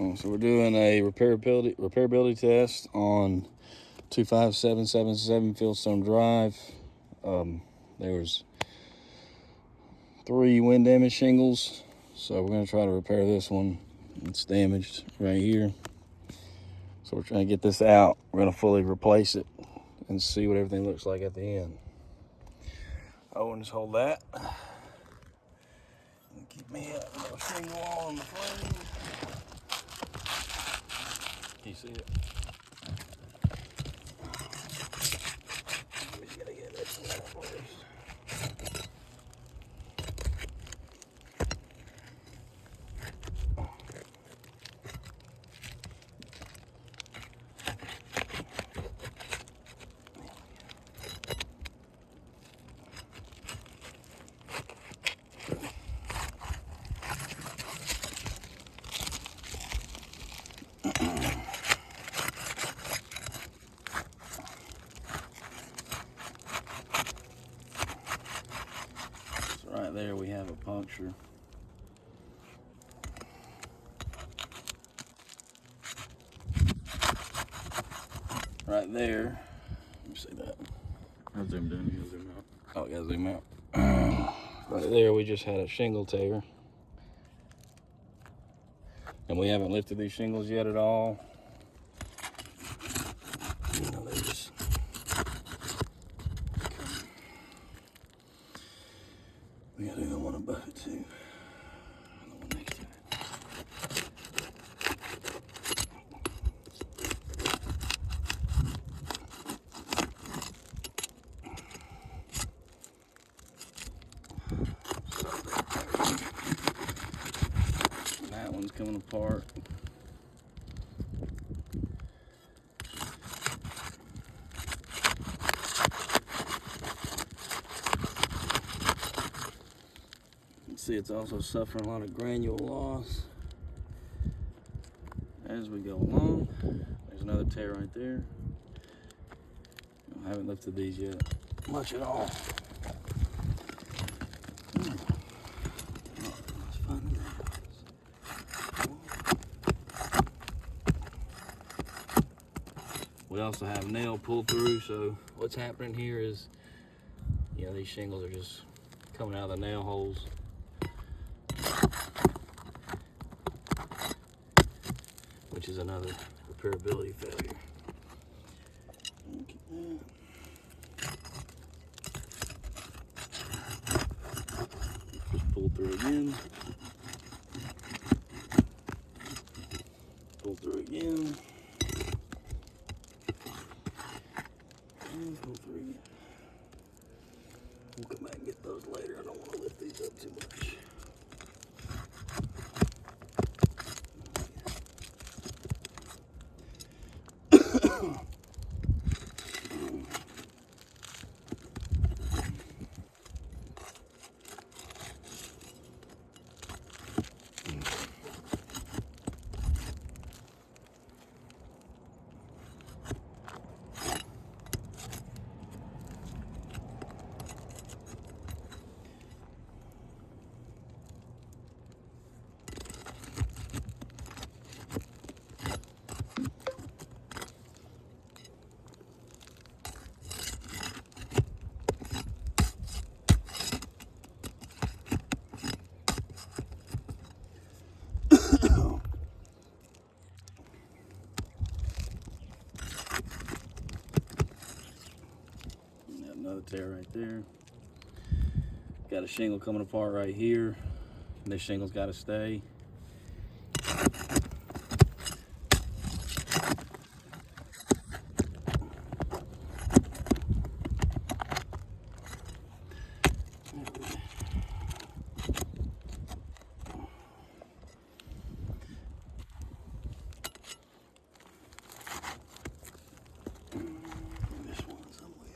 So we're doing a repairability test on 25777 Fieldstone Drive. There was 3 wind damage shingles, so we're going to try to repair this one. It's damaged right here, so we're trying to get this out. We're going to fully replace it and see what everything looks like at the end. Oh, and just hold that. And keep me up. No shingle on the frame. Can you see it? We just gotta get this one out first. Right there we have a puncture. Right there. Let me see that. I'll zoom in, he'll zoom out. Oh, yeah, zoom out. Right there we just had a shingle tear. And we haven't lifted these shingles yet at all. You know, they just... We gotta do the one above it too. And the one next to it. And that one's coming apart. See, it's also suffering a lot of granule loss as we go along. There's another tear right there. I haven't lifted these yet much at all. Let's find the nails. We also have nail pull through, so what's happening here is, you know, these shingles are just coming out of the nail holes. Which is another repairability failure. Just pull through again. Pull through again. And pull through again. We'll come back and get those later. I don't want to lift these up too much. Another tear right there. Got a shingle coming apart right here. And this shingle's got to stay. This one's somewhere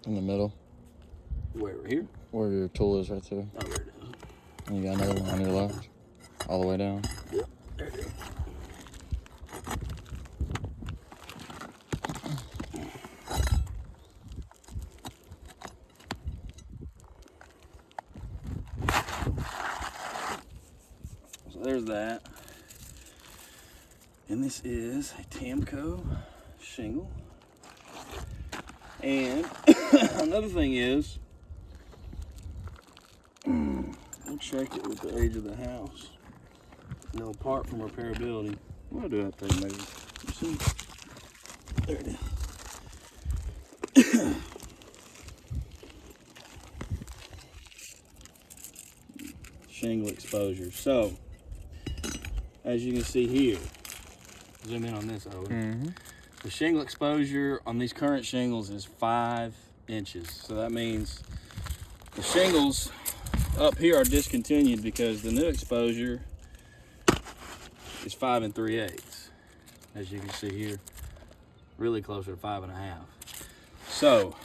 in the middle. Where, right here? Where your tool is right there. Oh, there it is. And you got another one on your left, all the way down. Yep, there it is. So there's that. And this is a Tamco shingle. And another thing is, we'll check it with the age of the house. You know, apart from repairability. What do I have to take maybe? You see? There it is. Shingle exposure. So, as you can see here, zoom in on this, Owen. The shingle exposure on these current shingles is 5 inches. So that means the shingles up here are discontinued because the new exposure is 5 3/8. As you can see here, really closer to 5 1/2. So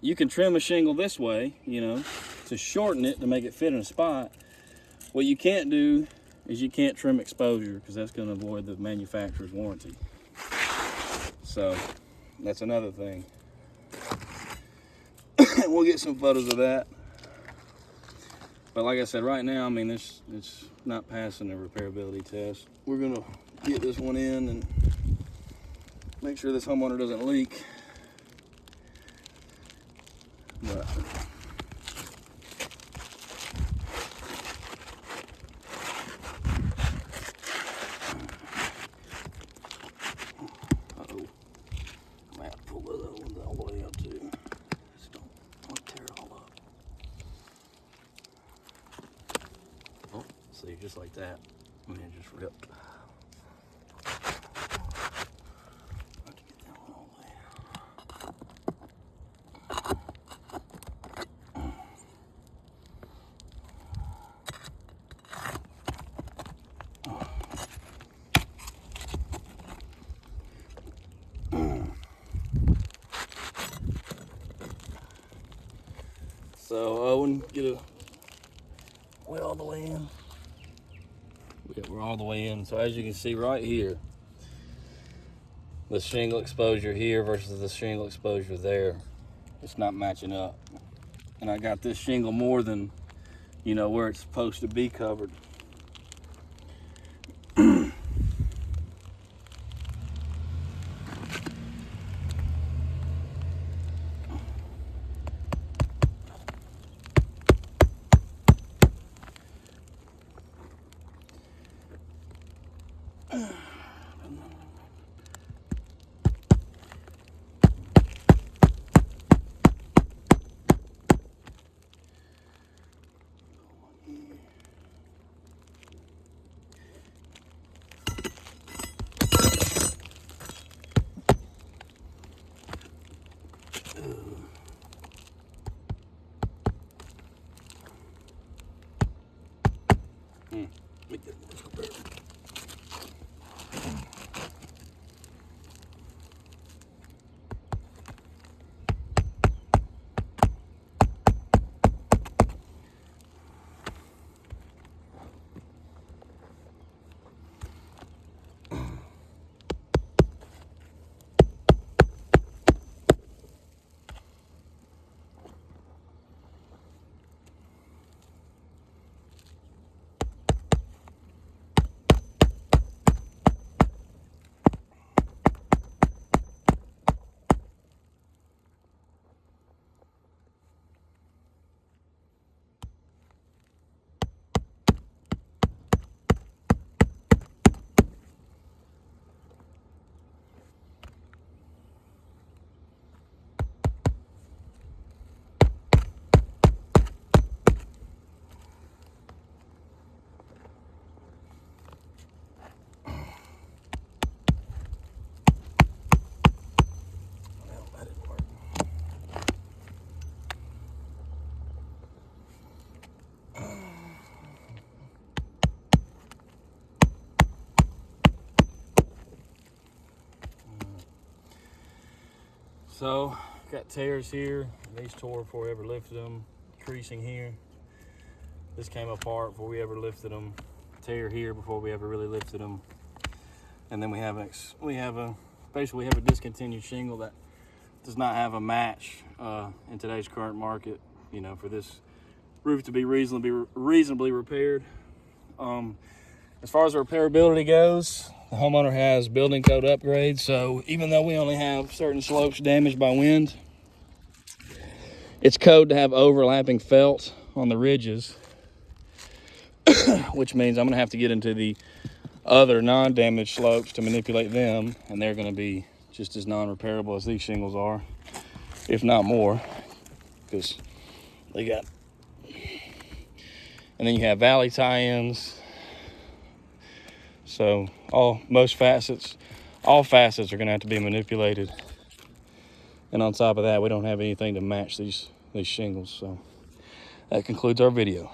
you can trim a shingle this way, you know, to shorten it to make it fit in a spot. What you can't do is you can't trim exposure because that's going to avoid the manufacturer's warranty. So that's another thing. We'll get some photos of that. But like I said, right now, I mean, it's not passing the repairability test. We're going to get this one in and make sure this homeowner doesn't leak. But see, just like that, and then just ripped. I can get that one all the way. So Owen, get a way all the way in. We're all the way in. So as you can see right here, the shingle exposure here versus the shingle exposure there, it's not matching up. And I got this shingle more than, you know, where it's supposed to be covered. So, got tears here. These tore before we ever lifted them. Creasing here. This came apart before we ever lifted them. Tear here before we ever really lifted them. And then we have basically a discontinued shingle that does not have a match in today's current market. You know, for this roof to be reasonably repaired. As far as the repairability goes, The homeowner has building code upgrades, so even though we only have certain slopes damaged by wind, it's code to have overlapping felt on the ridges, which means I'm gonna have to get into the other non-damaged slopes to manipulate them, and they're gonna be just as non-repairable as these shingles are, if not more, because they got, and then you have valley tie-ins. So all facets are gonna have to be manipulated. And on top of that, we don't have anything to match these shingles. So that concludes our video.